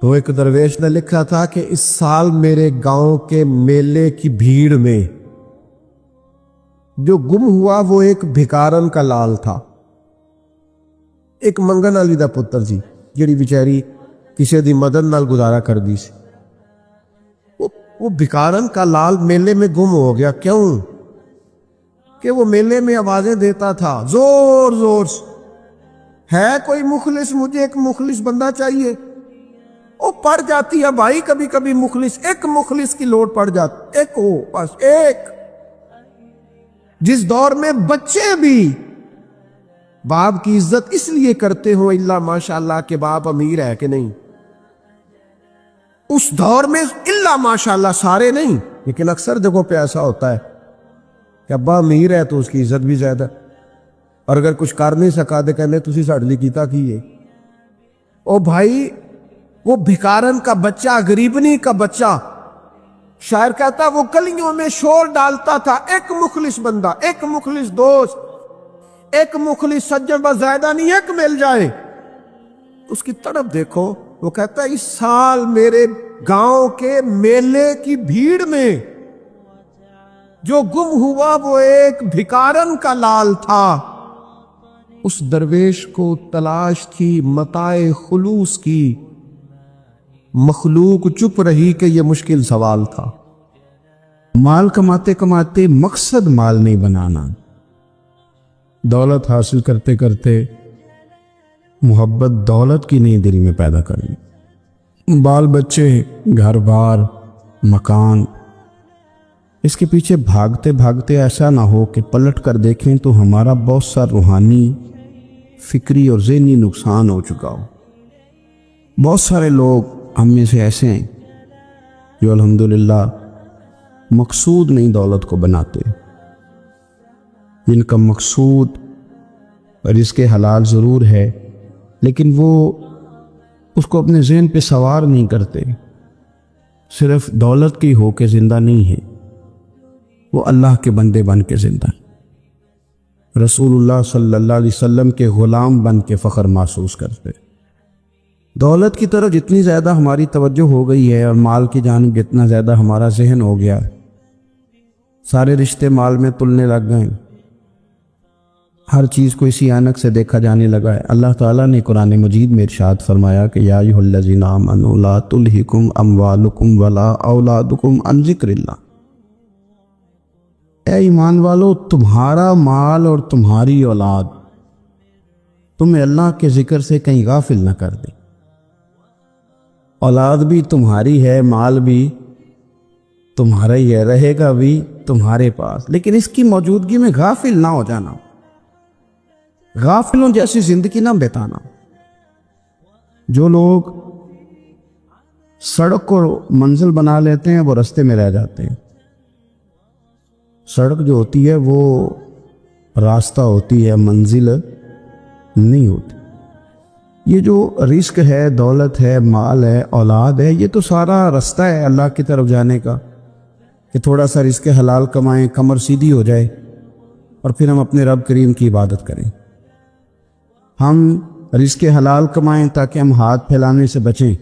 تو ایک درویش نے لکھا تھا کہ اس سال میرے گاؤں کے میلے کی بھیڑ میں جو گم ہوا وہ ایک بھکارن کا لال تھا، ایک منگن والی دا پتر جی جڑی بیچاری کسی دی مدد نال گزارا کر دی سی۔ وہ بھکارن کا لال میلے میں گم ہو گیا۔ کیوں؟ کہ وہ میلے میں آوازیں دیتا تھا زور زور سے، ہے کوئی مخلص، مجھے ایک مخلص بندہ چاہیے۔ وہ پڑ جاتی ہے بھائی کبھی کبھی مخلص، ایک مخلص کی لوٹ پڑ جاتی، ایک ہو بس ایک۔ جس دور میں بچے بھی باپ کی عزت اس لیے کرتے ہو اللہ ماشاءاللہ کہ باپ امیر ہے کہ نہیں، اس دور میں اللہ ماشاءاللہ سارے نہیں لیکن اکثر جگہوں پہ ایسا ہوتا ہے کہ ابا امیر ہے تو اس کی عزت بھی زیادہ، اور اگر کچھ کر نہیں سکا تو کہنے تسی ساڈے لئی کیتا کی ہے۔ او بھائی وہ بھکارن کا بچہ، غریبنی کا بچہ، شاعر کہتا وہ گلیوں میں شور ڈالتا تھا، ایک مخلص بندہ، ایک مخلص دوست، ایک مخلص سجن بس زیادہ نہیں ایک مل جائے۔ اس کی طرف دیکھو، وہ کہتا ہے اس سال میرے گاؤں کے میلے کی بھیڑ میں جو گم ہوا وہ ایک بھکارن کا لال تھا۔ اس درویش کو تلاش تھی متاع خلوص کی، مخلوق چپ رہی کہ یہ مشکل سوال تھا۔ مال کماتے کماتے مقصد مال نہیں بنانا، دولت حاصل کرتے کرتے محبت دولت کی نہیں دل میں پیدا کرنی، بال بچے، گھر بار، مکان، اس کے پیچھے بھاگتے بھاگتے ایسا نہ ہو کہ پلٹ کر دیکھیں تو ہمارا بہت سا روحانی، فکری اور ذہنی نقصان ہو چکا ہو۔ بہت سارے لوگ ہم میں سے ایسے ہیں جو الحمدللہ مقصود نہیں دولت کو بناتے، جن کا مقصود رزق حلال ضرور ہے لیکن وہ اس کو اپنے ذہن پہ سوار نہیں کرتے، صرف دولت کی ہو کے زندہ نہیں ہے، وہ اللہ کے بندے بن کے زندہ ہے، رسول اللہ صلی اللہ علیہ وسلم کے غلام بن کے فخر محسوس کرتے۔ دولت کی طرف جتنی زیادہ ہماری توجہ ہو گئی ہے اور مال کی جانب جتنا زیادہ ہمارا ذہن ہو گیا، سارے رشتے مال میں تلنے لگ گئے، ہر چیز کو اسی عینک سے دیکھا جانے لگا ہے۔ اللہ تعالیٰ نے قرآن مجید میں ارشاد فرمایا کہ یا ایھا الذین آمنوا لا تلہکم اموالکم ولا اولادکم عن ذکر اللہ، اے ایمان والو تمہارا مال اور تمہاری اولاد تمہیں اللہ کے ذکر سے کہیں غافل نہ کر دے۔ اولاد بھی تمہاری ہے، مال بھی تمہارا ہی ہے، رہے گا بھی تمہارے پاس، لیکن اس کی موجودگی میں غافل نہ ہو جانا، غافلوں جیسی زندگی نہ بتانا۔ جو لوگ سڑک کو منزل بنا لیتے ہیں وہ رستے میں رہ جاتے ہیں۔ سڑک جو ہوتی ہے وہ راستہ ہوتی ہے، منزل نہیں ہوتی۔ یہ جو رزق ہے، دولت ہے، مال ہے، اولاد ہے، یہ تو سارا رستہ ہے اللہ کی طرف جانے کا، کہ تھوڑا سا رزق حلال کمائیں، کمر سیدھی ہو جائے اور پھر ہم اپنے رب کریم کی عبادت کریں۔ ہم رزق حلال کمائیں تاکہ ہم ہاتھ پھیلانے سے بچیں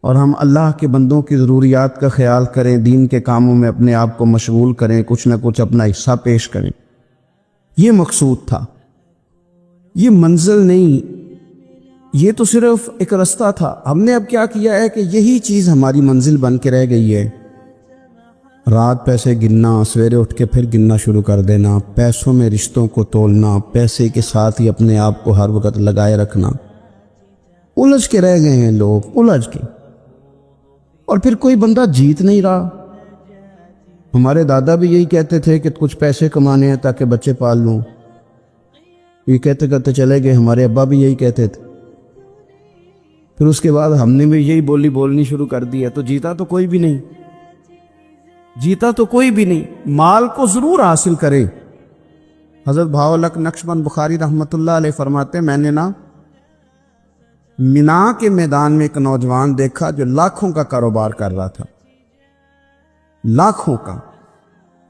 اور ہم اللہ کے بندوں کی ضروریات کا خیال کریں، دین کے کاموں میں اپنے آپ کو مشغول کریں، کچھ نہ کچھ اپنا حصہ پیش کریں۔ یہ مقصود تھا، یہ منزل نہیں، یہ تو صرف ایک راستہ تھا۔ ہم نے اب کیا کیا ہے کہ یہی چیز ہماری منزل بن کے رہ گئی ہے۔ رات پیسے گننا، سویرے اٹھ کے پھر گننا شروع کر دینا، پیسوں میں رشتوں کو تولنا، پیسے کے ساتھ ہی اپنے آپ کو ہر وقت لگائے رکھنا، الجھ کے رہ گئے ہیں لوگ، الجھ کے، اور پھر کوئی بندہ جیت نہیں رہا۔ ہمارے دادا بھی یہی کہتے تھے کہ کچھ پیسے کمانے ہیں تاکہ بچے پال لوں، یہ کہتے کہتے چلے گئے۔ ہمارے ابا بھی یہی کہتے تھے، پھر اس کے بعد ہم نے بھی یہی بولنی شروع کر دی ہے، تو جیتا تو کوئی بھی نہیں، جیتا تو کوئی بھی نہیں۔ مال کو ضرور حاصل کرے۔ حضرت بہاءالحق نقشبند بخاری رحمۃ اللہ علیہ فرماتے ہیں، میں نے مینا کے میدان میں ایک نوجوان دیکھا جو لاکھوں کا کاروبار کر رہا تھا، لاکھوں کا،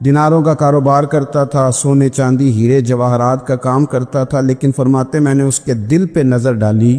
دیناروں کا کاروبار کرتا تھا، سونے چاندی ہیرے جواہرات کا کام کرتا تھا، لیکن فرماتے میں نے اس کے دل پہ نظر ڈالی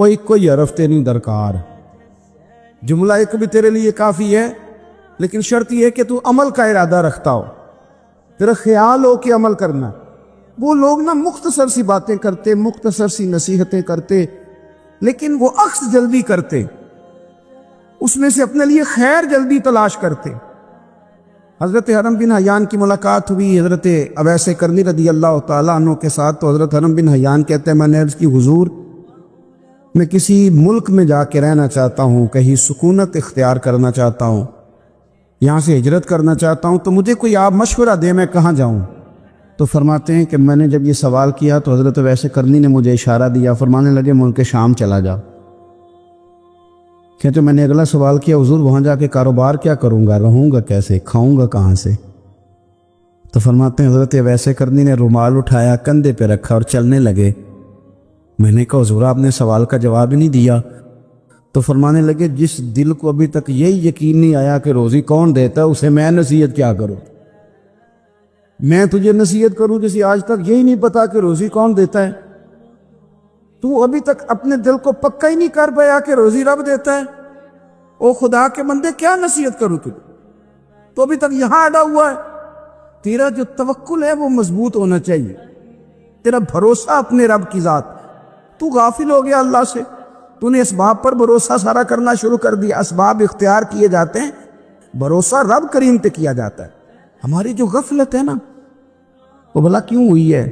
وہ ایک کوئی حرف تے نہیں درکار، جملہ ایک بھی تیرے لیے کافی ہے، لیکن شرط یہ ہے کہ تو عمل کا ارادہ رکھتا ہو، تیرا خیال ہو کہ عمل کرنا۔ وہ لوگ نا مختصر سی باتیں کرتے، مختصر سی نصیحتیں کرتے، لیکن وہ عکس جلدی کرتے، اس میں سے اپنے لیے خیر جلدی تلاش کرتے۔ حضرت حرم بن حیان کی ملاقات ہوئی حضرت اویس کرنی رضی اللہ تعالیٰ عنہ کے ساتھ، تو حضرت حرم بن حیان کہتے ہیں میں نے عرض کی حضور میں کسی ملک میں جا کے رہنا چاہتا ہوں، کہیں سکونت اختیار کرنا چاہتا ہوں، یہاں سے ہجرت کرنا چاہتا ہوں، تو مجھے کوئی آپ مشورہ دے میں کہاں جاؤں؟ تو فرماتے ہیں کہ میں نے جب یہ سوال کیا تو حضرت اویس کرنی نے مجھے اشارہ دیا، فرمانے لگے ملک شام چلا جا۔ کہتے میں نے اگلا سوال کیا حضور وہاں جا کے کاروبار کیا کروں گا، رہوں گا کیسے، کھاؤں گا کہاں سے؟ تو فرماتے ہیں حضرت اویس کرنی نے رومال اٹھایا، کندھے پہ رکھا اور چلنے لگے۔ میں نے کہا حضور آپ نے سوال کا جواب ہی نہیں دیا۔ تو فرمانے لگے جس دل کو ابھی تک یہی یقین نہیں آیا کہ روزی کون دیتا ہے، اسے میں نصیحت کیا کروں؟ میں تجھے نصیحت کروں جسے آج تک یہی نہیں پتا کہ روزی کون دیتا ہے؟ تو ابھی تک اپنے دل کو پکا ہی نہیں کر پایا کہ روزی رب دیتا ہے؟ او خدا کے بندے کیا نصیحت کروں تجھے؟ تو ابھی تک یہاں اڑا ہوا ہے۔ تیرا جو توکل ہے وہ مضبوط ہونا چاہیے، تیرا بھروسہ اپنے رب کی ذات۔ تو غافل ہو گیا اللہ سے، تو نے اسباب پر بھروسہ سارا کرنا شروع کر دیا۔ اسباب اختیار کیے جاتے ہیں، بھروسہ رب کریم پہ کیا جاتا ہے۔ ہماری جو غفلت ہے نا وہ بھلا کیوں ہوئی ہے؟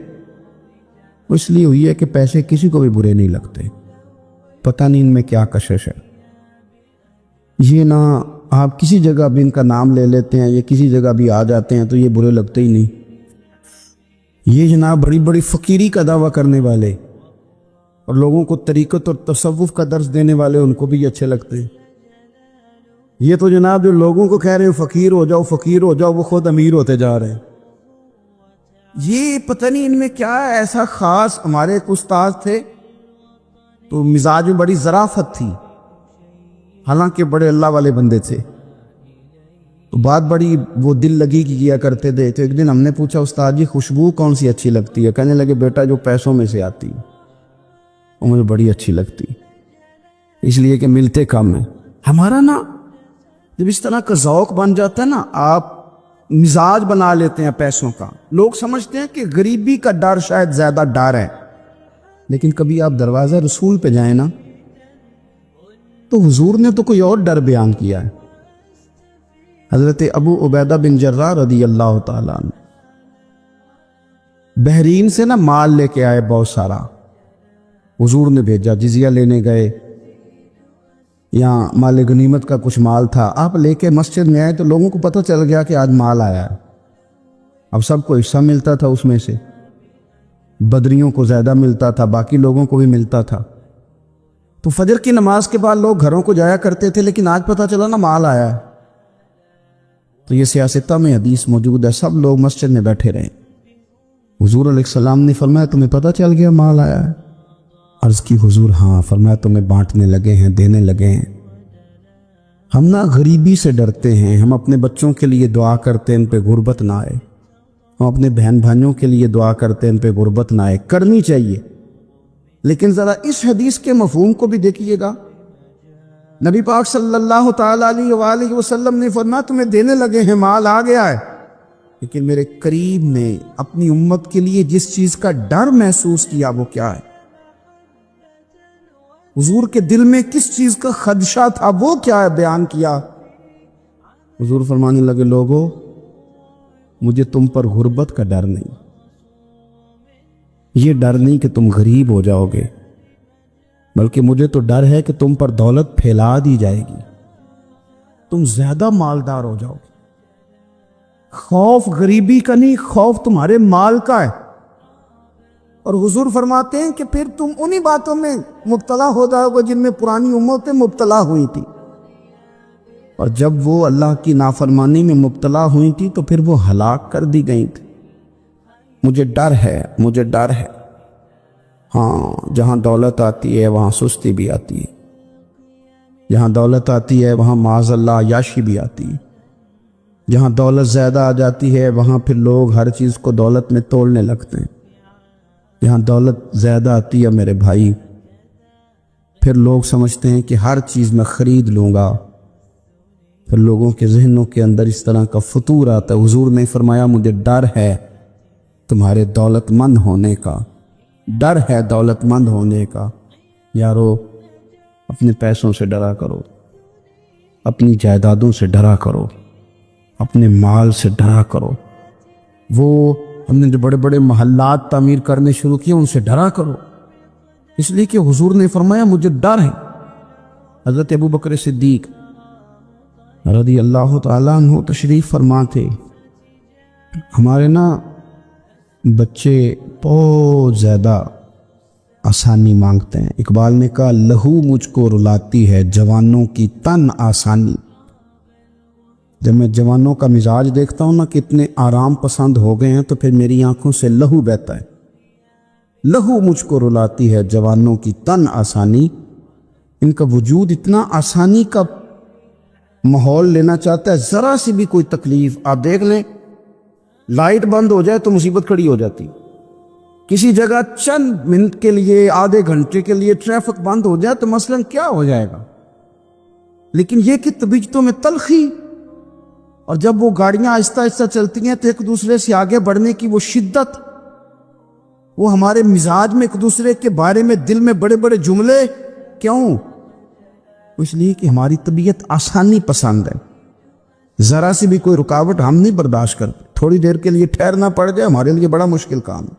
وہ اس لیے ہوئی ہے کہ پیسے کسی کو بھی برے نہیں لگتے، پتہ نہیں ان میں کیا کشش ہے۔ یہ نہ آپ کسی جگہ بھی ان کا نام لے لیتے ہیں، یہ کسی جگہ بھی آ جاتے ہیں تو یہ برے لگتے ہی نہیں۔ یہ جناب بڑی بڑی فقیری کا دعویٰ کرنے والے اور لوگوں کو طریقت اور تصوف کا درس دینے والے، ان کو بھی اچھے لگتے ہیں۔ یہ تو جناب جو لوگوں کو کہہ رہے ہیں فقیر ہو جاؤ فقیر ہو جاؤ، وہ خود امیر ہوتے جا رہے ہیں۔ یہ پتہ نہیں ان میں کیا ہے ایسا خاص۔ ہمارے ایک استاد تھے تو مزاج میں بڑی ظرافت تھی، حالانکہ بڑے اللہ والے بندے تھے، تو بات بڑی وہ دل لگی کی کیا کرتے تھے۔ تو ایک دن ہم نے پوچھا استاد جی خوشبو کون سی اچھی لگتی ہے؟ کہنے لگے بیٹا جو پیسوں میں سے آتی ہے وہ مجھے بڑی اچھی لگتی، اس لیے کہ ملتے کم ہیں۔ ہمارا نا جب اس طرح کا ذوق بن جاتا ہے نا، آپ مزاج بنا لیتے ہیں پیسوں کا۔ لوگ سمجھتے ہیں کہ غریبی کا ڈر شاید زیادہ ڈر ہے، لیکن کبھی آپ دروازہ رسول پہ جائیں نا تو حضور نے تو کوئی اور ڈر بیان کیا ہے۔ حضرت ابو عبیدہ بن جراح رضی اللہ تعالیٰ عنہ بحرین سے نا مال لے کے آئے بہت سارا، حضور نے بھیجا، جزیہ لینے گئے، یہاں مال غنیمت کا کچھ مال تھا، آپ لے کے مسجد میں آئے تو لوگوں کو پتہ چل گیا کہ آج مال آیا ہے۔ اب سب کو حصہ ملتا تھا، اس میں سے بدریوں کو زیادہ ملتا تھا، باقی لوگوں کو بھی ملتا تھا۔ تو فجر کی نماز کے بعد لوگ گھروں کو جایا کرتے تھے، لیکن آج پتہ چلا نا مال آیا ہے۔ تو یہ سیاستہ میں حدیث موجود ہے، سب لوگ مسجد میں بیٹھے رہے۔ حضور علیہ السلام نے فرمایا تمہیں پتہ چل گیا مال آیا ہے؟ عرض کی حضور ہاں۔ فرمایا تمہیں بانٹنے لگے ہیں، دینے لگے ہیں۔ ہم نا غریبی سے ڈرتے ہیں، ہم اپنے بچوں کے لیے دعا کرتے ہیں ان پہ غربت نہ آئے، ہم اپنے بہن بھائیوں کے لیے دعا کرتے ہیں ان پہ غربت نہ آئے، کرنی چاہیے، لیکن ذرا اس حدیث کے مفہوم کو بھی دیکھیے گا۔ نبی پاک صلی اللہ تعالیٰ علیہ وآلہ وسلم نے فرمایا تمہیں دینے لگے ہیں، مال آ گیا ہے، لیکن میرے قریب نے اپنی امت کے لیے جس چیز کا ڈر محسوس کیا وہ کیا ہے؟ حضور کے دل میں کس چیز کا خدشہ تھا وہ کیا ہے بیان کیا۔ حضور فرمانے لگے لوگو مجھے تم پر غربت کا ڈر نہیں، یہ ڈر نہیں کہ تم غریب ہو جاؤ گے، بلکہ مجھے تو ڈر ہے کہ تم پر دولت پھیلا دی جائے گی، تم زیادہ مالدار ہو جاؤ گے۔ خوف غریبی کا نہیں، خوف تمہارے مال کا ہے۔ اور حضور فرماتے ہیں کہ پھر تم انہی باتوں میں مبتلا ہو جاؤ گے جن میں پرانی امتیں مبتلا ہوئی تھی، اور جب وہ اللہ کی نافرمانی میں مبتلا ہوئی تھی تو پھر وہ ہلاک کر دی گئی تھی۔ مجھے ڈر ہے، مجھے ڈر ہے۔ ہاں جہاں دولت آتی ہے وہاں سستی بھی آتی ہے، جہاں دولت آتی ہے وہاں معاذ اللہ عیاشی بھی آتی ہے، جہاں دولت زیادہ آ جاتی ہے وہاں پھر لوگ ہر چیز کو دولت میں تولنے لگتے ہیں۔ جہاں دولت زیادہ آتی ہے میرے بھائی پھر لوگ سمجھتے ہیں کہ ہر چیز میں خرید لوں گا، پھر لوگوں کے ذہنوں کے اندر اس طرح کا فطور آتا ہے۔ حضور نے فرمایا مجھے ڈر ہے تمہارے دولت مند ہونے کا، ڈر ہے دولت مند ہونے کا۔ یارو اپنے پیسوں سے ڈرا کرو، اپنی جائیدادوں سے ڈرا کرو، اپنے مال سے ڈرا کرو۔ وہ ہم نے جو بڑے بڑے محلات تعمیر کرنے شروع کیے ان سے ڈرا کرو، اس لیے کہ حضور نے فرمایا مجھے ڈر ہے۔ حضرت ابو بکر صدیق رضی اللہ تعالیٰ عنہ تشریف فرما تھے۔ ہمارے بچے بہت زیادہ آسانی مانگتے ہیں۔ اقبال نے کہا لہو مجھ کو رلاتی ہے جوانوں کی تن آسانی۔ جب میں جوانوں کا مزاج دیکھتا ہوں کتنے آرام پسند ہو گئے ہیں تو پھر میری آنکھوں سے لہو بہتا ہے۔ لہو مجھ کو رلاتی ہے جوانوں کی تن آسانی، ان کا وجود اتنا آسانی کا ماحول لینا چاہتا ہے، ذرا سی بھی کوئی تکلیف آپ دیکھ لیں، لائٹ بند ہو جائے تو مصیبت کھڑی ہو جاتی، کسی جگہ چند منٹ کے لیے آدھے گھنٹے کے لیے ٹریفک بند ہو جائے تو مثلاً کیا ہو جائے گا، لیکن یہ کہ طبیعتوں میں تلخی، اور جب وہ گاڑیاں آہستہ آہستہ چلتی ہیں تو ایک دوسرے سے آگے بڑھنے کی وہ شدت، وہ ہمارے مزاج میں ایک دوسرے کے بارے میں دل میں بڑے بڑے جملے، کیوں؟ اس لیے کہ ہماری طبیعت آسانی پسند ہے، ذرا سی بھی کوئی رکاوٹ ہم نہیں برداشت کرتے، تھوڑی دیر کے لیے ٹھہرنا پڑ جائے ہمارے لیے بڑا مشکل کام ہے۔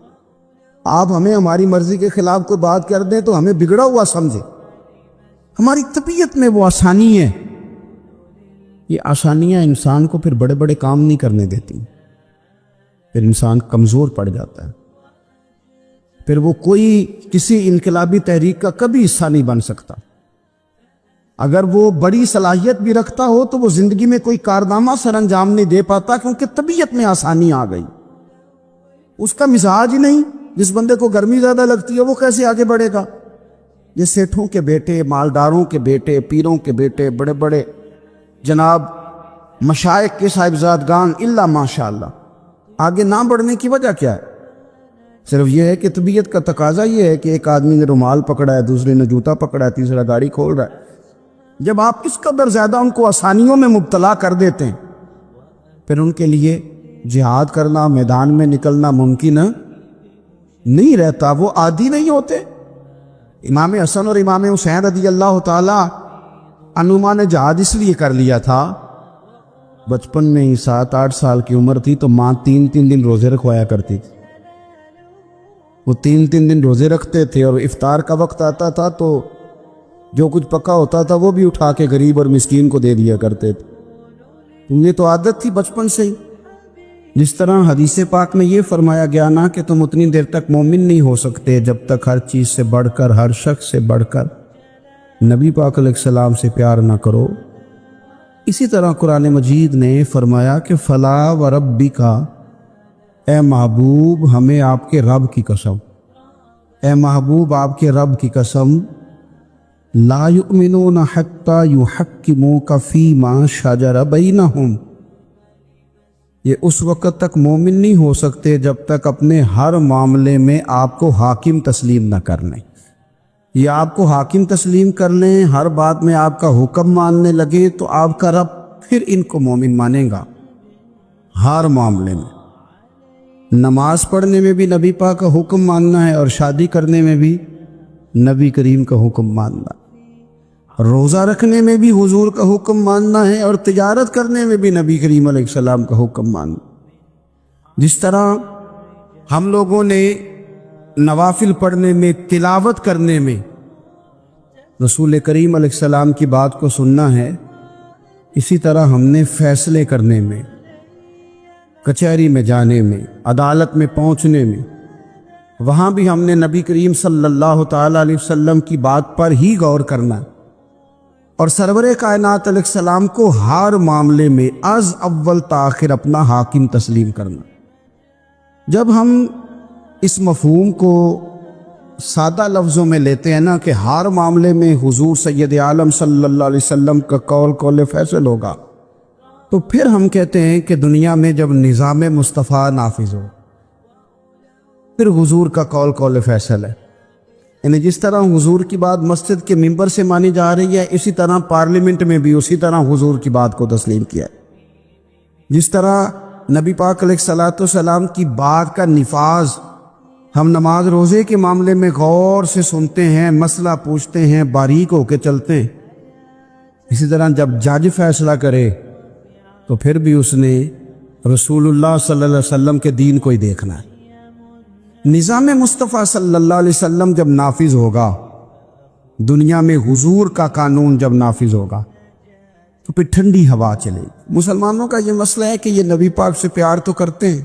آپ ہمیں ہماری مرضی کے خلاف کوئی بات کر دیں تو ہمیں بگڑا ہوا سمجھے، ہماری طبیعت میں وہ آسانی ہے۔ یہ آسانیاں انسان کو پھر بڑے بڑے کام نہیں کرنے دیتی، پھر انسان کمزور پڑ جاتا ہے، پھر وہ کوئی کسی انقلابی تحریک کا کبھی حصہ نہیں بن سکتا۔ اگر وہ بڑی صلاحیت بھی رکھتا ہو تو وہ زندگی میں کوئی کارنامہ سر انجام نہیں دے پاتا، کیونکہ طبیعت میں آسانی آ گئی، اس کا مزاج ہی نہیں۔ جس بندے کو گرمی زیادہ لگتی ہے وہ کیسے آگے بڑھے گا؟ یہ سیٹھوں کے بیٹے، مالداروں کے بیٹے، پیروں کے بیٹے، بڑے بڑے جناب مشائخ کے صاحبزادگان الا ماشاءاللہ آگے نہ بڑھنے کی وجہ کیا ہے؟ صرف یہ ہے کہ طبیعت کا تقاضا یہ ہے کہ ایک آدمی نے رومال پکڑا ہے، دوسرے نے جوتا پکڑا ہے، تیسرا گاڑی کھول رہا ہے۔ جب آپ اس قدر زیادہ ان کو آسانیوں میں مبتلا کر دیتے ہیں پھر ان کے لیے جہاد کرنا، میدان میں نکلنا ممکن نہیں رہتا، وہ عادی نہیں ہوتے۔ امام حسن اور امام حسین رضی اللہ تعالی عنہما نے جہاد اس لیے کر لیا تھا، بچپن میں ہی 7-8 سال کی عمر تھی تو ماں 3 دن روزے رکھوایا کرتی تھی، وہ 3 دن روزے رکھتے تھے، اور افطار کا وقت آتا تھا تو جو کچھ پکا ہوتا تھا وہ بھی اٹھا کے غریب اور مسکین کو دے دیا کرتے تھے۔ یہ تو عادت تھی بچپن سے ہی۔ جس طرح حدیث پاک میں یہ فرمایا گیا کہ تم اتنی دیر تک مومن نہیں ہو سکتے جب تک ہر چیز سے بڑھ کر، ہر شخص سے بڑھ کر نبی پاک علیہ السلام سے پیار نہ کرو، اسی طرح قرآن مجید نے فرمایا کہ فلا و ربی کا، اے محبوب ہمیں آپ کے رب کی قسم، اے محبوب آپ کے رب کی قسم، لا یؤمنون حتی یحکموک فیما شجر بینہم، یہ اس وقت تک مومن نہیں ہو سکتے جب تک اپنے ہر معاملے میں آپ کو حاکم تسلیم نہ کر لیں۔ یہ آپ کو حاکم تسلیم کر لیں، ہر بات میں آپ کا حکم ماننے لگے تو آپ کا رب پھر ان کو مومن مانے گا۔ ہر معاملے میں، نماز پڑھنے میں بھی نبی پاک کا حکم ماننا ہے، اور شادی کرنے میں بھی نبی کریم کا حکم ماننا، روزہ رکھنے میں بھی حضور کا حکم ماننا ہے، اور تجارت کرنے میں بھی نبی کریم علیہ السلام کا حکم ماننا۔ جس طرح ہم لوگوں نے نوافل پڑھنے میں، تلاوت کرنے میں رسول کریم علیہ السلام کی بات کو سننا ہے، اسی طرح ہم نے فیصلے کرنے میں، کچہری میں جانے میں، عدالت میں پہنچنے میں، وہاں بھی ہم نے نبی کریم صلی اللہ تعالیٰ علیہ وسلم کی بات پر ہی غور کرنا، اور سرور کائنات علیہ السلام کو ہر معاملے میں از اول تاخر اپنا حاکم تسلیم کرنا۔ جب ہم اس مفہوم کو سادہ لفظوں میں لیتے ہیں کہ ہر معاملے میں حضور سید عالم صلی اللہ علیہ وسلم کا قول فیصل ہوگا، تو پھر ہم کہتے ہیں کہ دنیا میں جب نظام مصطفیٰ نافذ ہو پھر حضور کا قول فیصل ہے۔ یعنی جس طرح حضور کی بات مسجد کے ممبر سے مانی جا رہی ہے، اسی طرح پارلیمنٹ میں بھی اسی طرح حضور کی بات کو تسلیم کیا ہے۔ جس طرح نبی پاک علیہ الصلوۃ والسلام کی بات کا نفاذ ہم نماز روزے کے معاملے میں غور سے سنتے ہیں، مسئلہ پوچھتے ہیں، باریک ہو کے چلتے ہیں، اسی طرح جب جج فیصلہ کرے تو پھر بھی اس نے رسول اللہ صلی اللہ علیہ وسلم کے دین کو ہی دیکھنا ہے۔ نظام مصطفیٰ صلی اللہ علیہ وسلم جب نافذ ہوگا، دنیا میں حضور کا قانون جب نافذ ہوگا تو پھر ٹھنڈی ہوا چلے گی۔ مسلمانوں کا یہ مسئلہ ہے کہ یہ نبی پاک سے پیار تو کرتے ہیں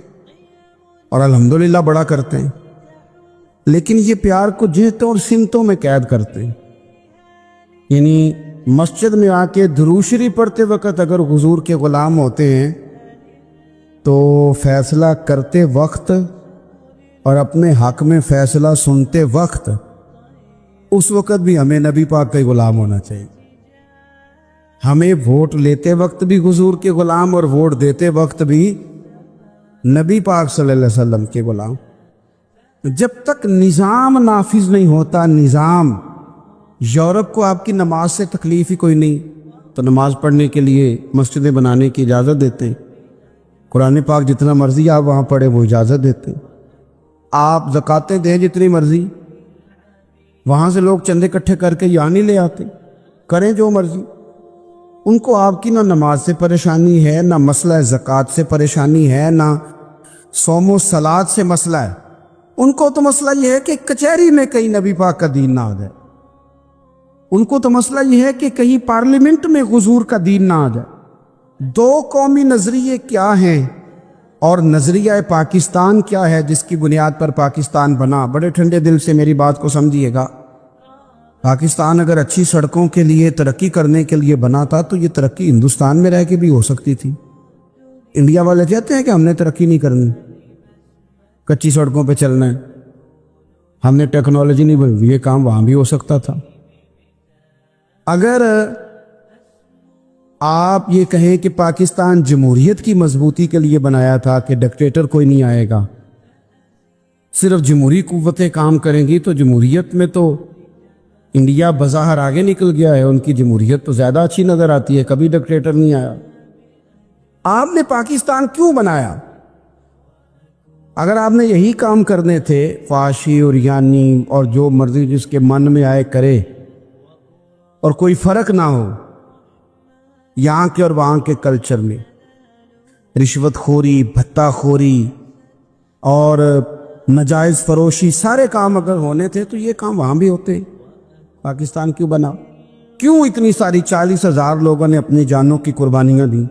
اور الحمدللہ بڑا کرتے ہیں، لیکن یہ پیار کو جہتوں اور سمتوں میں قید کرتے ہیں۔ یعنی مسجد میں آ کے درود شریف پڑھتے وقت اگر حضور کے غلام ہوتے ہیں تو فیصلہ کرتے وقت اور اپنے حق میں فیصلہ سنتے وقت اس وقت بھی ہمیں نبی پاک کا غلام ہونا چاہیے۔ ہمیں ووٹ لیتے وقت بھی حضور کے غلام اور ووٹ دیتے وقت بھی نبی پاک صلی اللہ علیہ وسلم کے غلام۔ جب تک نظام نافذ نہیں ہوتا، نظام یورپ کو آپ کی نماز سے تکلیف ہی کوئی نہیں تو نماز پڑھنے کے لیے مسجدیں بنانے کی اجازت دیتے ہیں، قرآن پاک جتنا مرضی آپ وہاں پڑھے وہ اجازت دیتے ہیں، آپ زکاتیں دیں جتنی مرضی، وہاں سے لوگ چندے اکٹھے کر کے یہاں نہیں لے آتے، کریں جو مرضی۔ ان کو آپ کی نہ نماز سے پریشانی ہے، نہ مسئلہ زکوٰۃ سے پریشانی ہے، نہ صوم و صلات سے مسئلہ ہے۔ ان کو تو مسئلہ یہ ہے کہ کچہری میں کہیں نبی پاک کا دین نہ آ جائے، ان کو تو مسئلہ یہ ہے کہ کہیں پارلیمنٹ میں حضور کا دین نہ آ جائے۔ دو قومی نظریے کیا ہیں اور نظریہ پاکستان کیا ہے جس کی بنیاد پر پاکستان بنا؟ بڑے ٹھنڈے دل سے میری بات کو سمجھیے گا۔ پاکستان اگر اچھی سڑکوں کے لیے ترقی کرنے کے لیے بنا تھا تو یہ ترقی ہندوستان میں رہ کے بھی ہو سکتی تھی۔ انڈیا والے کہتے ہیں کہ ہم نے ترقی نہیں کرنی، کچی سڑکوں پہ چلنا ہے، ہم نے ٹیکنالوجی نہیں بنی، یہ کام وہاں بھی ہو سکتا تھا۔ اگر آپ یہ کہیں کہ پاکستان جمہوریت کی مضبوطی کے لیے بنایا تھا کہ ڈکٹیٹر کوئی نہیں آئے گا، صرف جمہوری قوتیں کام کریں گی، تو جمہوریت میں تو انڈیا بظاہر آگے نکل گیا ہے، ان کی جمہوریت تو زیادہ اچھی نظر آتی ہے، کبھی ڈکٹیٹر نہیں آیا۔ آپ نے پاکستان کیوں بنایا؟ اگر آپ نے یہی کام کرنے تھے، فحاشی اور یانی اور جو مرضی جس کے من میں آئے کرے اور کوئی فرق نہ ہو یہاں کے اور وہاں کے کلچر میں، رشوت خوری، بھتہ خوری اور ناجائز فروشی، سارے کام اگر ہونے تھے تو یہ کام وہاں بھی ہوتے۔ پاکستان کیوں بنا؟ کیوں اتنی ساری 40,000 لوگوں نے اپنی جانوں کی قربانیاں دی؟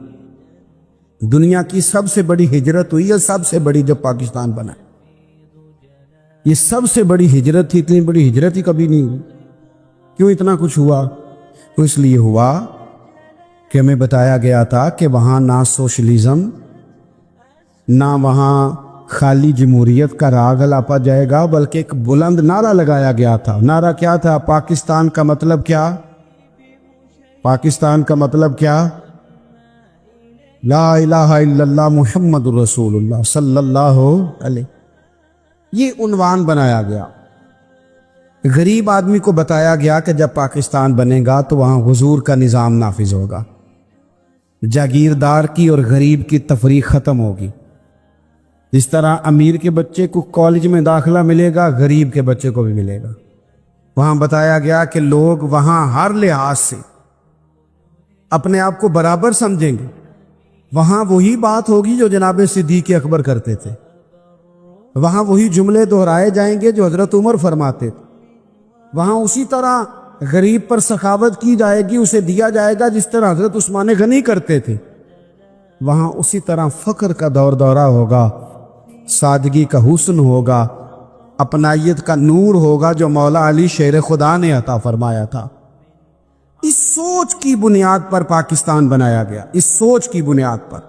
دنیا کی سب سے بڑی ہجرت ہوئی ہے، سب سے بڑی، جب پاکستان بنا۔ یہ سب سے بڑی ہجرت تھی، اتنی بڑی ہجرت ہی کبھی نہیں ہوئی۔ کیوں اتنا کچھ ہوا؟ تو اس لیے ہوا کہ ہمیں بتایا گیا تھا کہ وہاں نہ سوشلزم، نہ وہاں خالی جمہوریت کا راگ الاپا جائے گا، بلکہ ایک بلند نعرہ لگایا گیا تھا۔ نعرہ کیا تھا؟ پاکستان کا مطلب کیا؟ پاکستان کا مطلب کیا؟ لا الہ الا اللہ محمد رسول اللہ صلی اللہ علیہ۔ یہ عنوان بنایا گیا۔ غریب آدمی کو بتایا گیا کہ جب پاکستان بنے گا تو وہاں حضور کا نظام نافذ ہوگا، جاگیردار کی اور غریب کی تفریق ختم ہوگی۔ جس طرح امیر کے بچے کو کالج میں داخلہ ملے گا، غریب کے بچے کو بھی ملے گا۔ وہاں بتایا گیا کہ لوگ وہاں ہر لحاظ سے اپنے آپ کو برابر سمجھیں گے۔ وہاں وہی بات ہوگی جو جناب صدیق اکبر کرتے تھے، وہاں وہی جملے دہرائے جائیں گے جو حضرت عمر فرماتے تھے، وہاں اسی طرح غریب پر سخاوت کی جائے گی، اسے دیا جائے گا جس طرح حضرت عثمان غنی کرتے تھے۔ وہاں اسی طرح فقر کا دور دورہ ہوگا، سادگی کا حسن ہوگا، اپنائیت کا نور ہوگا جو مولا علی شیر خدا نے عطا فرمایا تھا۔ اس سوچ کی بنیاد پر پاکستان بنایا گیا، اس سوچ کی بنیاد پر،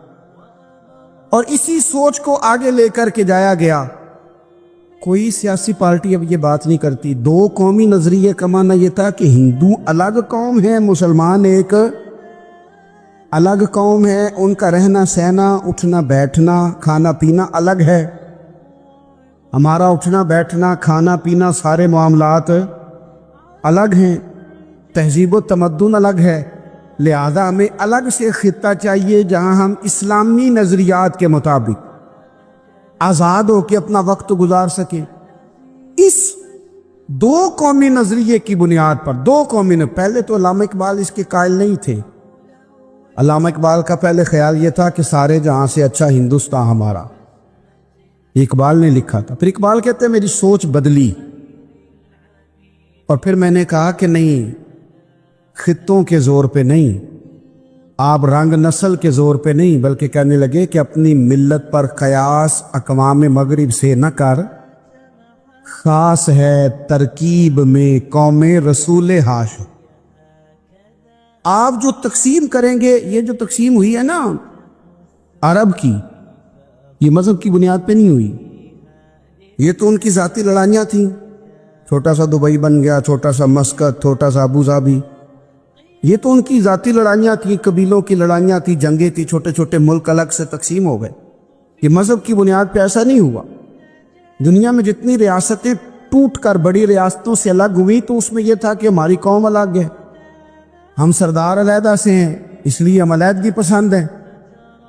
اور اسی سوچ کو آگے لے کر کے جایا گیا۔ کوئی سیاسی پارٹی اب یہ بات نہیں کرتی۔ دو قومی نظریے کا معنی یہ تھا کہ ہندو الگ قوم ہے، مسلمان ایک الگ قوم ہے، ان کا رہنا سہنا، اٹھنا بیٹھنا، کھانا پینا الگ ہے۔ ہمارا اٹھنا بیٹھنا کھانا پینا سارے معاملات الگ ہیں، تہذیب و تمدن الگ ہے، لہذا ہمیں الگ سے خطہ چاہیے جہاں ہم اسلامی نظریات کے مطابق آزاد ہو کے اپنا وقت گزار سکیں۔ اس دو قومی نظریے کی بنیاد پر پہلے تو علامہ اقبال اس کے قائل نہیں تھے۔ علامہ اقبال کا پہلے خیال یہ تھا کہ سارے جہاں سے اچھا ہندوستان ہمارا، یہ اقبال نے لکھا تھا۔ پھر اقبال کہتے ہیں میری سوچ بدلی، اور پھر میں نے کہا کہ نہیں، خطوں کے زور پہ نہیں، آپ رنگ نسل کے زور پہ نہیں، بلکہ کہنے لگے کہ اپنی ملت پر قیاس اقوام مغرب سے نہ کر، خاص ہے ترکیب میں قوم رسول ہاشم۔ آپ جو تقسیم کریں گے، یہ جو تقسیم ہوئی ہے نا عرب کی، یہ مذہب کی بنیاد پہ نہیں ہوئی، یہ تو ان کی ذاتی لڑائیاں تھیں۔ چھوٹا سا دبئی بن گیا، چھوٹا سا مسقط، چھوٹا سا ابو ظبی، یہ تو ان کی ذاتی لڑائیاں تھیں، قبیلوں کی لڑائیاں تھیں، جنگیں تھیں، چھوٹے چھوٹے ملک الگ سے تقسیم ہو گئے۔ یہ مذہب کی بنیاد پہ ایسا نہیں ہوا۔ دنیا میں جتنی ریاستیں ٹوٹ کر بڑی ریاستوں سے الگ ہوئی تو اس میں یہ تھا کہ ہماری قوم الگ ہے، ہم سردار علیحدہ سے ہیں، اس لیے ہم علیحدگی پسند ہیں۔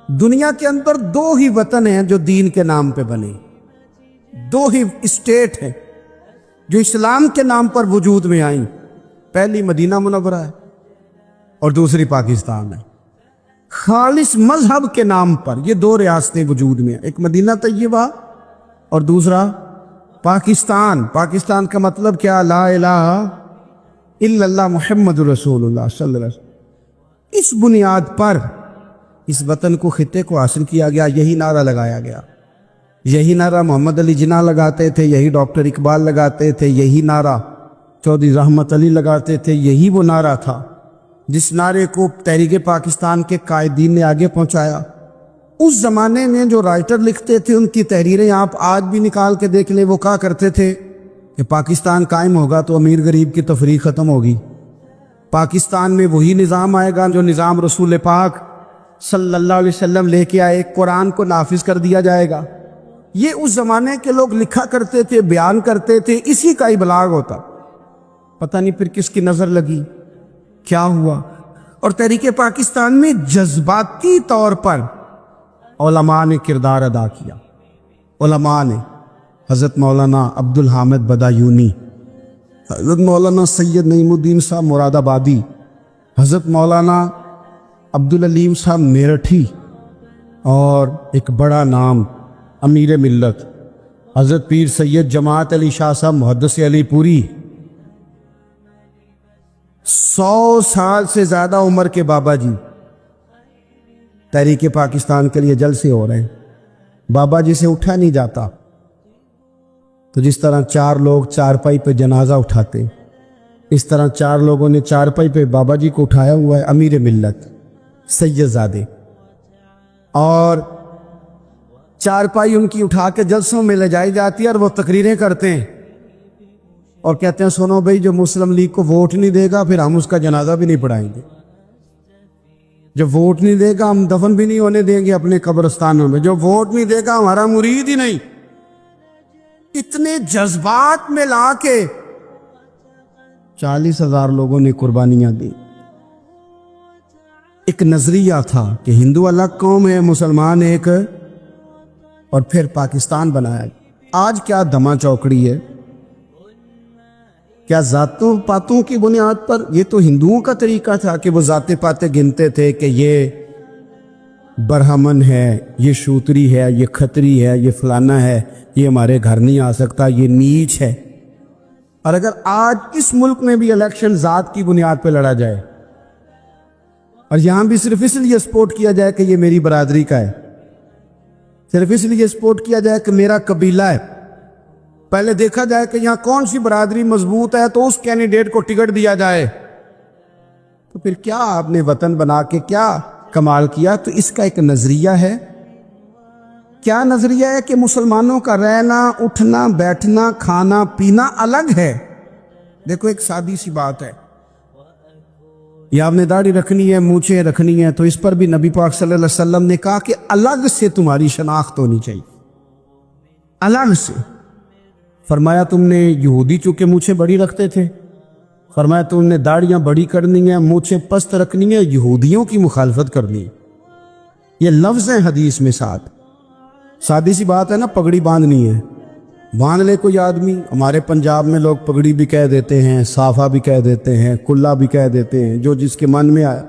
دنیا کے اندر دو ہی وطن ہیں جو دین کے نام پہ بنے، دو ہی اسٹیٹ ہیں جو اسلام کے نام پر وجود میں آئیں، پہلی مدینہ منورہ ہے اور دوسری پاکستان ہے۔ خالص مذہب کے نام پر یہ دو ریاستیں وجود میں ہیں، ایک مدینہ طیبہ اور دوسرا پاکستان۔ پاکستان کا مطلب کیا؟ لا الہ الا اللہ محمد رسول اللہ صلی اللہ علیہ وسلم۔ اس بنیاد پر اس وطن کو، خطے کو حاصل کیا گیا، یہی نعرہ لگایا گیا، یہی نعرہ محمد علی جناح لگاتے تھے، یہی ڈاکٹر اقبال لگاتے تھے، یہی نعرہ چودھری رحمت علی لگاتے تھے، یہی وہ نعرہ تھا جس نعرے کو تحریک پاکستان کے قائدین نے آگے پہنچایا۔ اس زمانے میں جو رائٹر لکھتے تھے ان کی تحریریں آپ آج بھی نکال کے دیکھ لیں، وہ کہا کرتے تھے کہ پاکستان قائم ہوگا تو امیر غریب کی تفریق ختم ہوگی، پاکستان میں وہی نظام آئے گا جو نظام رسول پاک صلی اللہ علیہ وسلم لے کے آئے، قرآن کو نافذ کر دیا جائے گا۔ یہ اس زمانے کے لوگ لکھا کرتے تھے، بیان کرتے تھے، اسی کا ابلاغ ہوتا۔ پتہ نہیں پھر کس کی نظر لگی، کیا ہوا، اور تحریک پاکستان میں جذباتی طور پر علماء نے کردار ادا کیا۔ علماء نے حضرت مولانا عبدالحامد بدایونی، حضرت مولانا سید نعیم الدین صاحب مراد آبادی، حضرت مولانا عبدالعلیم صاحب میرٹھی، اور ایک بڑا نام امیر ملت حضرت پیر سید جماعت علی شاہ صاحب محدث علی پوری، 100 سال سے زیادہ عمر کے بابا جی تحریک پاکستان کے لیے جلسے ہو رہے ہیں۔ بابا جی سے اٹھا نہیں جاتا، تو جس طرح 4 لوگ چارپائی پہ جنازہ اٹھاتے، اس طرح 4 لوگوں نے چارپائی پہ بابا جی کو اٹھایا ہوا ہے، امیر ملت سید زادے، اور چارپائی ان کی اٹھا کے جلسوں میں لے جائی جاتی ہے، اور وہ تقریریں کرتے ہیں اور کہتے ہیں سنو بھائی، جو مسلم لیگ کو ووٹ نہیں دے گا پھر ہم اس کا جنازہ بھی نہیں پڑھائیں گے، جو ووٹ نہیں دے گا ہم دفن بھی نہیں ہونے دیں گے اپنے قبرستانوں میں، جو ووٹ نہیں دے گا ہمارا مرید ہی نہیں۔ اتنے جذبات میں لا کے 40,000 لوگوں نے قربانیاں دی۔ ایک نظریہ تھا کہ ہندو الگ قوم ہے، مسلمان ایک، اور پھر پاکستان بنایا۔ آج کیا دھما چوکڑی ہے، کیا ذاتوں پاتوں کی بنیاد پر؟ یہ تو ہندوؤں کا طریقہ تھا کہ وہ ذاتیں پاتیں گنتے تھے کہ یہ برہمن ہے، یہ شوتری ہے، یہ کھتری ہے، یہ فلانا ہے، یہ ہمارے گھر نہیں آ سکتا، یہ نیچ ہے۔ اور اگر آج اس ملک میں بھی الیکشن ذات کی بنیاد پہ لڑا جائے، اور یہاں بھی صرف اس لیے سپورٹ کیا جائے کہ یہ میری برادری کا ہے، صرف اس لیے سپورٹ کیا جائے کہ میرا قبیلہ ہے، پہلے دیکھا جائے کہ یہاں کون سی برادری مضبوط ہے تو اس کینڈیڈیٹ کو ٹکٹ دیا جائے، تو پھر کیا آپ نے وطن بنا کے کیا کمال کیا؟ تو اس کا ایک نظریہ ہے۔ کیا نظریہ ہے؟ کہ مسلمانوں کا رہنا، اٹھنا، بیٹھنا، کھانا پینا الگ ہے۔ دیکھو ایک سادی سی بات ہے، یا آپ نے داڑھی رکھنی ہے، مونچھیں رکھنی ہے، تو اس پر بھی نبی پاک صلی اللہ علیہ وسلم نے کہا کہ الگ سے تمہاری شناخت ہونی چاہیے، الگ سے۔ فرمایا تم نے یہودی چونکہ مونچھیں بڑی رکھتے تھے، فرمایا تم نے داڑیاں بڑی کرنی ہیں، مونچھیں پست رکھنی ہیں، یہودیوں کی مخالفت کرنی ہے۔ یہ لفظ ہیں حدیث میں ساتھ۔ سادی سی بات ہے نا، پگڑی باندھنی ہے، باندھ لے کوئی آدمی۔ ہمارے پنجاب میں لوگ پگڑی بھی کہہ دیتے ہیں، صافہ بھی کہہ دیتے ہیں، کلا بھی کہہ دیتے ہیں، جو جس کے من میں آیا۔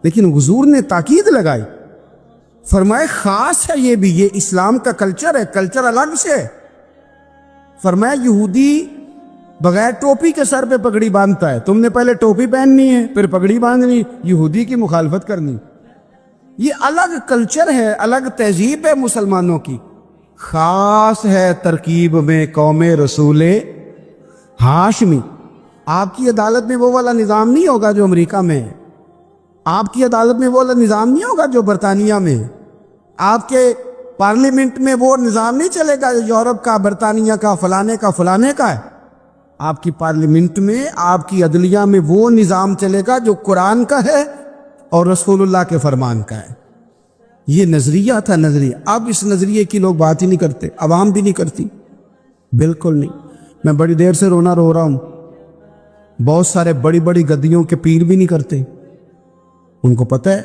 لیکن حضور نے تاکید لگائی، فرمائے خاص ہے یہ بھی، یہ اسلام کا کلچر ہے، کلچر الگ سے ہے۔ فرمایا یہودی بغیر ٹوپی کے سر پہ پگڑی باندھتا ہے، تم نے پہلے ٹوپی پہننی ہے پھر پگڑی باندھنی، یہودی کی مخالفت کرنی۔ یہ الگ کلچر ہے، الگ تہذیب ہے مسلمانوں کی، خاص ہے ترکیب میں قوم رسول ہاشمی۔ آپ کی عدالت میں وہ والا نظام نہیں ہوگا جو امریکہ میں ہے، آپ کی عدالت میں وہ والا نظام نہیں ہوگا جو برطانیہ میں ہے، آپ کے پارلیمنٹ میں وہ نظام نہیں چلے گا جو یورپ کا، برطانیہ کا، فلانے کا فلانے کا ہے۔ آپ کی پارلیمنٹ میں، آپ کی عدلیہ میں وہ نظام چلے گا جو قرآن کا ہے اور رسول اللہ کے فرمان کا ہے۔ یہ نظریہ تھا، نظریہ۔ اب اس نظریے کی لوگ بات ہی نہیں کرتے، عوام بھی نہیں کرتی، بالکل نہیں۔ میں بڑی دیر سے رونا رو رہا ہوں، بہت سارے بڑی بڑی گدیوں کے پیر بھی نہیں کرتے۔ ان کو پتہ ہے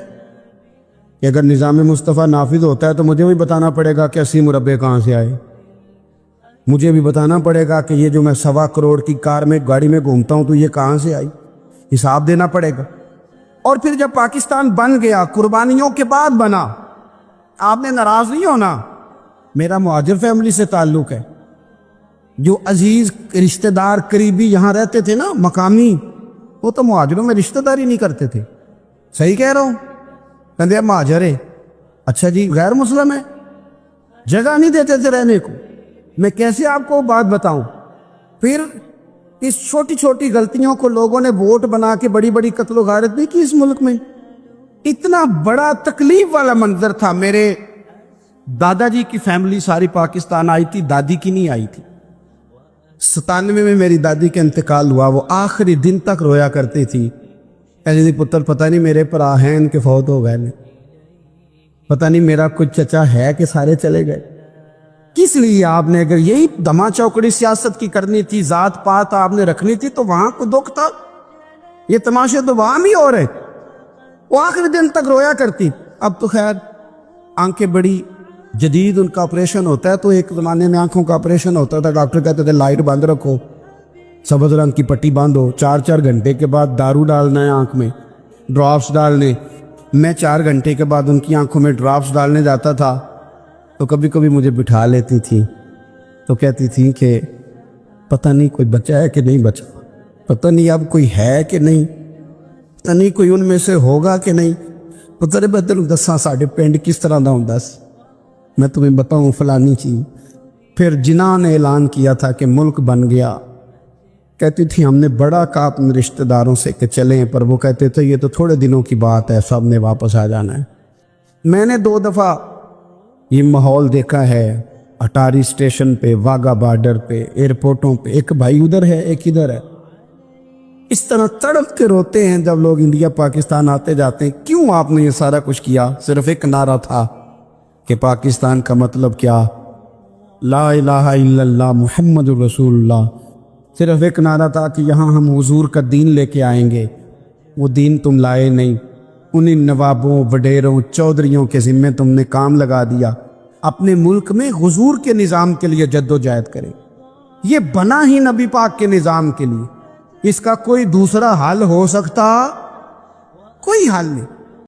کہ اگر نظام مصطفیٰ نافذ ہوتا ہے تو مجھے بھی بتانا پڑے گا کہ 80 مربع کہاں سے آئے، مجھے بھی بتانا پڑے گا کہ یہ جو میں 1.25 کروڑ کی کار میں گاڑی میں گھومتا ہوں تو یہ کہاں سے آئی، حساب دینا پڑے گا۔ اور پھر جب پاکستان بن گیا، قربانیوں کے بعد بنا، آپ نے ناراض نہیں ہونا، میرا مہاجر فیملی سے تعلق ہے، جو عزیز رشتہ دار قریبی یہاں رہتے تھے نا مقامی، وہ تو مہاجروں میں رشتہ داری نہیں کرتے تھے۔ صحیح کہہ رہا ہوں؟ کہتے ہیں مہاجر ہے، اچھا جی غیر مسلم ہے، جگہ نہیں دیتے تھے رہنے کو۔ میں کیسے آپ کو بات بتاؤں؟ پھر اس چھوٹی چھوٹی غلطیوں کو لوگوں نے ووٹ بنا کے بڑی بڑی قتل و غارت نہیں کی اس ملک میں۔ اتنا بڑا تکلیف والا منظر تھا۔ میرے دادا جی کی فیملی ساری پاکستان آئی تھی، دادی کی نہیں آئی تھی۔ 97 میں میری دادی کا انتقال ہوا، وہ آخری دن تک رویا کرتی تھی، ایسے پتر پتہ نہیں میرے پر آہین کے فوت ہو گئے، پتہ نہیں میرا کچھ چچا ہے کہ سارے چلے گئے۔ کس لیے آپ نے، اگر یہی دھما چوکڑی سیاست کی کرنی تھی، ذات پات آپ نے رکھنی تھی تو وہاں کو دکھ تھا۔ یہ تماشے تو وہاں بھی ہو رہے، وہ آخری دن تک رویا کرتی۔ اب تو خیر آنکھیں بڑی جدید ان کا آپریشن ہوتا ہے، تو ایک زمانے میں آنکھوں کا آپریشن ہوتا تھا، ڈاکٹر کہتے تھے لائٹ بند رکھو، سبز رنگ کی پٹی باندھو، 4 گھنٹے کے بعد دارو ڈالنا ہے آنکھ میں، ڈراپس ڈالنے۔ میں 4 گھنٹے کے بعد ان کی آنکھوں میں ڈراپس ڈالنے جاتا تھا تو کبھی کبھی مجھے بٹھا لیتی تھی، تو کہتی تھی کہ پتہ نہیں کوئی بچا ہے کہ نہیں بچا، پتہ نہیں اب کوئی ہے کہ نہیں، پتہ نہیں کوئی ان میں سے ہوگا کہ نہیں۔ پتہ بدل دساں ساڈے پنڈ کس طرح دا ہوں، دس میں تمہیں بتاؤں فلانی چیز۔ پھر جناح نے اعلان کیا تھا کہ ملک بن گیا، کہتی تھی ہم نے بڑا کہا اپنے رشتہ داروں سے کہ چلیں، پر وہ کہتے تھے یہ تو تھوڑے دنوں کی بات ہے، سب نے واپس آ جانا ہے۔ میں نے 2 دفعہ یہ ماحول دیکھا ہے، اٹاری اسٹیشن پہ، واگا بارڈر پہ، ایئرپورٹوں پہ، ایک بھائی ادھر ہے ایک ادھر ہے، اس طرح تڑپ کے روتے ہیں جب لوگ انڈیا پاکستان آتے جاتے ہیں۔ کیوں آپ نے یہ سارا کچھ کیا؟ صرف ایک نعرہ تھا کہ پاکستان کا مطلب کیا، لا الہ الا اللہ محمد رسول اللہ۔ صرف ایک نعرہ تھا کہ یہاں ہم حضور کا دین لے کے آئیں گے، وہ دین تم لائے نہیں، انہیں نوابوں، وڈیروں، چودھریوں کے ذمے تم نے کام لگا دیا۔ اپنے ملک میں حضور کے نظام کے لیے جد و جہد کریں، یہ بنا ہی نبی پاک کے نظام کے لیے، اس کا کوئی دوسرا حل ہو سکتا؟ کوئی حل نہیں۔